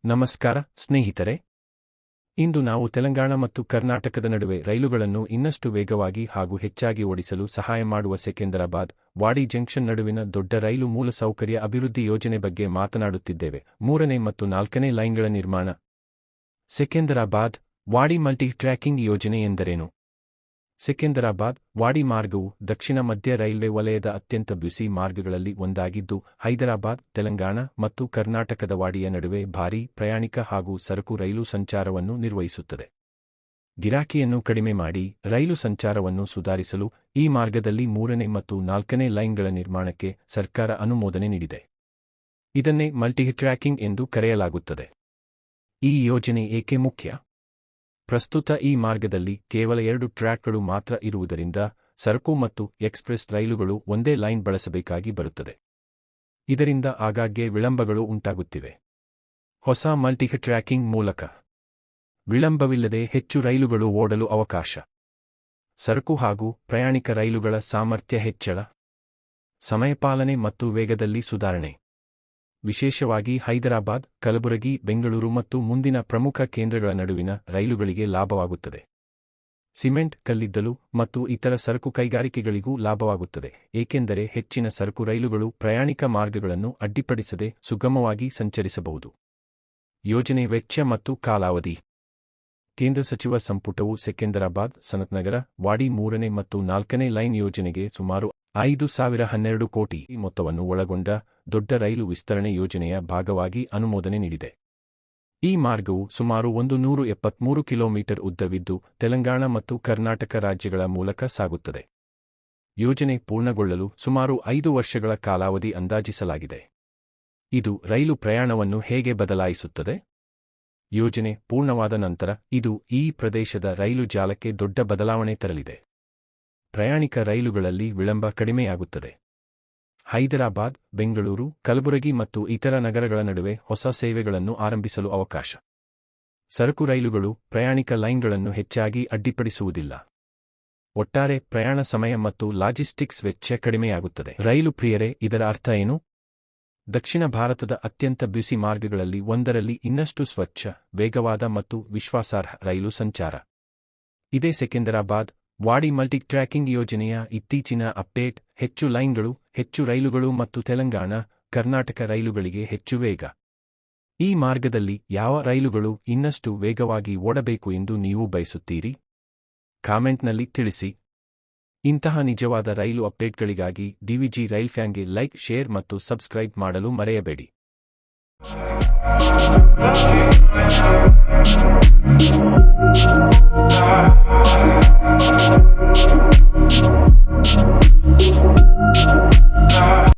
ನಮಸ್ಕಾರ ಸ್ನೇಹಿತರೆ, ಇಂದು ನಾವು ತೆಲಂಗಾಣ ಮತ್ತು ಕರ್ನಾಟಕದ ನಡುವೆ ರೈಲುಗಳನ್ನು ಇನ್ನಷ್ಟು ವೇಗವಾಗಿ ಹಾಗೂ ಹೆಚ್ಚಾಗಿ ಓಡಿಸಲು ಸಹಾಯ ಮಾಡುವ ಸೆಕೆಂದರಾಬಾದ್ ವಾಡಿ ಜಂಕ್ಷನ್ ನಡುವಿನ ದೊಡ್ಡ ರೈಲು ಮೂಲಸೌಕರ್ಯ ಅಭಿವೃದ್ಧಿ ಯೋಜನೆ ಬಗ್ಗೆ ಮಾತನಾಡುತ್ತಿದ್ದೇವೆ. 3ನೇ ಮತ್ತು 4ನೇ ಲೈನ್ಗಳ ನಿರ್ಮಾಣ. ಸೆಕೆಂದರಾಬಾದ್ ವಾಡಿ ಮಲ್ಟಿ ಟ್ರ್ಯಾಕಿಂಗ್ ಯೋಜನೆ ಎಂದರೇನು? ಸೆಕೆಂದರಾಬಾದ್ ವಾಡಿ ಮಾರ್ಗವು ದಕ್ಷಿಣ ಮಧ್ಯ ರೈಲ್ವೆ ವಲಯದ ಅತ್ಯಂತ ಬ್ಯುಸಿ ಮಾರ್ಗಗಳಲ್ಲಿ ಒಂದಾಗಿದ್ದು, ಹೈದರಾಬಾದ್, ತೆಲಂಗಾಣ ಮತ್ತು ಕರ್ನಾಟಕದ ವಾಡಿಯ ನಡುವೆ ಭಾರೀ ಪ್ರಯಾಣಿಕ ಹಾಗೂ ಸರಕು ರೈಲು ಸಂಚಾರವನ್ನು ನಿರ್ವಹಿಸುತ್ತದೆ. ಗಿರಾಕಿಯನ್ನು ಕಡಿಮೆ ಮಾಡಿ ರೈಲು ಸಂಚಾರವನ್ನು ಸುಧಾರಿಸಲು ಈ ಮಾರ್ಗದಲ್ಲಿ 3ನೇ ಮತ್ತು 4ನೇ ಲೈನ್ಗಳ ನಿರ್ಮಾಣಕ್ಕೆ ಸರ್ಕಾರ ಅನುಮೋದನೆ ನೀಡಿದೆ. ಇದನ್ನೇ ಮಲ್ಟಿಟ್ರ್ಯಾಕಿಂಗ್ ಎಂದು ಕರೆಯಲಾಗುತ್ತದೆ. ಈ ಯೋಜನೆ ಏಕೆ ಮುಖ್ಯ? ಪ್ರಸ್ತುತ ಈ ಮಾರ್ಗದಲ್ಲಿ ಕೇವಲ 2 ಟ್ರ್ಯಾಕ್ಗಳು ಮಾತ್ರ ಇರುವುದರಿಂದ ಸರಕು ಮತ್ತು ಎಕ್ಸ್‌ಪ್ರೆಸ್ ರೈಲುಗಳು ಒಂದೇ ಲೈನ್ ಬಳಸಬೇಕಾಗಿ ಬರುತ್ತದೆ. ಇದರಿಂದ ಆಗಾಗ್ಗೆ ವಿಳಂಬಗಳು ಉಂಟಾಗುತ್ತಿವೆ. ಹೊಸ ಮಲ್ಟಿಟ್ರ್ಯಾಕಿಂಗ್ ಮೂಲಕ ವಿಳಂಬವಿಲ್ಲದೆ ಹೆಚ್ಚು ರೈಲುಗಳು ಓಡಲು ಅವಕಾಶ. ಸರಕು ಹಾಗೂ ಪ್ರಯಾಣಿಕ ರೈಲುಗಳ ಸಾಮರ್ಥ್ಯ ಹೆಚ್ಚಳ. ಸಮಯಪಾಲನೆ ಮತ್ತು ವೇಗದಲ್ಲಿ ಸುಧಾರಣೆ. ವಿಶೇಷವಾಗಿ ಹೈದರಾಬಾದ್, ಕಲಬುರಗಿ, ಬೆಂಗಳೂರು ಮತ್ತು ಮುಂದಿನ ಪ್ರಮುಖ ಕೇಂದ್ರಗಳ ನಡುವಿನ ರೈಲುಗಳಿಗೆ ಲಾಭವಾಗುತ್ತದೆ. ಸಿಮೆಂಟ್, ಕಲ್ಲಿದ್ದಲು ಮತ್ತು ಇತರ ಸರಕು ಕೈಗಾರಿಕೆಗಳಿಗೂ ಲಾಭವಾಗುತ್ತದೆ, ಏಕೆಂದರೆ ಹೆಚ್ಚಿನ ಸರಕು ರೈಲುಗಳು ಪ್ರಯಾಣಿಕ ಮಾರ್ಗಗಳನ್ನು ಅಡ್ಡಿಪಡಿಸದೆ ಸುಗಮವಾಗಿ ಸಂಚರಿಸಬಹುದು. ಯೋಜನೆ ವೆಚ್ಚ ಮತ್ತು ಕಾಲಾವಧಿ. ಕೇಂದ್ರ ಸಚಿವ ಸಂಪುಟವು ಸೆಕೆಂದರಾಬಾದ್, ಸನತ್ನಗರ, ವಾಡಿ 3ನೇ ಮತ್ತು 4ನೇ ಲೈನ್ ಯೋಜನೆಗೆ ಸುಮಾರು 5,012 ಕೋಟಿ ಮೊತ್ತವನ್ನು ಒಳಗೊಂಡ ದೊಡ್ಡ ರೈಲು ವಿಸ್ತರಣೆ ಯೋಜನೆಯ ಭಾಗವಾಗಿ ಅನುಮೋದನೆ ನೀಡಿದೆ. ಈ ಮಾರ್ಗವು ಸುಮಾರು 173 ಕಿಲೋಮೀಟರ್ ಉದ್ದವಿದ್ದು, ತೆಲಂಗಾಣ ಮತ್ತು ಕರ್ನಾಟಕ ರಾಜ್ಯಗಳ ಮೂಲಕ ಸಾಗುತ್ತದೆ. ಯೋಜನೆ ಪೂರ್ಣಗೊಳ್ಳಲು ಸುಮಾರು 5 ವರ್ಷಗಳ ಕಾಲಾವಧಿ ಅಂದಾಜಿಸಲಾಗಿದೆ. ಇದು ರೈಲು ಪ್ರಯಾಣವನ್ನು ಹೇಗೆ ಬದಲಾಯಿಸುತ್ತದೆ? ಯೋಜನೆ ಪೂರ್ಣವಾದ ನಂತರ ಇದು ಈ ಪ್ರದೇಶದ ರೈಲು ಜಾಲಕ್ಕೆ ದೊಡ್ಡ ಬದಲಾವಣೆ ತರಲಿದೆ. ಪ್ರಯಾಣಿಕ ರೈಲುಗಳಲ್ಲಿ ವಿಳಂಬ ಕಡಿಮೆಯಾಗುತ್ತದೆ. ಹೈದರಾಬಾದ್, ಬೆಂಗಳೂರು, ಕಲಬುರಗಿ ಮತ್ತು ಇತರ ನಗರಗಳ ನಡುವೆ ಹೊಸ ಸೇವೆಗಳನ್ನು ಆರಂಭಿಸಲು ಅವಕಾಶ. ಸರಕು ರೈಲುಗಳು ಪ್ರಯಾಣಿಕ ಲೈನ್ಗಳನ್ನು ಹೆಚ್ಚಾಗಿ ಅಡ್ಡಿಪಡಿಸುವುದಿಲ್ಲ. ಒಟ್ಟಾರೆ ಪ್ರಯಾಣ ಸಮಯ ಮತ್ತು ಲಾಜಿಸ್ಟಿಕ್ಸ್ ವೆಚ್ಚ ಕಡಿಮೆಯಾಗುತ್ತದೆ. ರೈಲು ಪ್ರಿಯರೇ, ಇದರ ಅರ್ಥ ಏನು? ದಕ್ಷಿಣ ಭಾರತದ ಅತ್ಯಂತ ಬ್ಯುಸಿ ಮಾರ್ಗಗಳಲ್ಲಿ ಒಂದರಲ್ಲಿ ಇನ್ನಷ್ಟು ಸ್ವಚ್ಛ, ವೇಗವಾದ ಮತ್ತು ವಿಶ್ವಾಸಾರ್ಹ ರೈಲು ಸಂಚಾರ. ಇದೇ ಸೆಕೆಂದರಾಬಾದ್ ವಾಡಿ ಮಲ್ಟಿಟ್ರ್ಯಾಕಿಂಗ್ ಯೋಜನೆಯ ಇತ್ತೀಚಿನ ಅಪ್ಡೇಟ್. ಹೆಚ್ಚು ಲೈನ್ಗಳು, ಹೆಚ್ಚು ರೈಲುಗಳು ಮತ್ತು ತೆಲಂಗಾಣ, ಕರ್ನಾಟಕ ರೈಲುಗಳಿಗೆ ಹೆಚ್ಚು ವೇಗ. ಈ ಮಾರ್ಗದಲ್ಲಿ ಯಾವ ರೈಲುಗಳು ಇನ್ನಷ್ಟು ವೇಗವಾಗಿ ಓಡಬೇಕು ಎಂದು ನೀವು ಬಯಸುತ್ತೀರಿ? ಕಾಮೆಂಟ್ನಲ್ಲಿ ತಿಳಿಸಿ. ಇಂತಹ ನಿಜವಾದ ರೈಲು ಅಪ್ಡೇಟ್ಗಳಿಗಾಗಿ ಡಿವಿಜಿ ರೈಲ್ ಫ್ಯಾನ್ಗೆ ಲೈಕ್, ಶೇರ್ ಮತ್ತು ಸಬ್ಸ್ಕ್ರೈಬ್ ಮಾಡಲು ಮರೆಯಬೇಡಿ.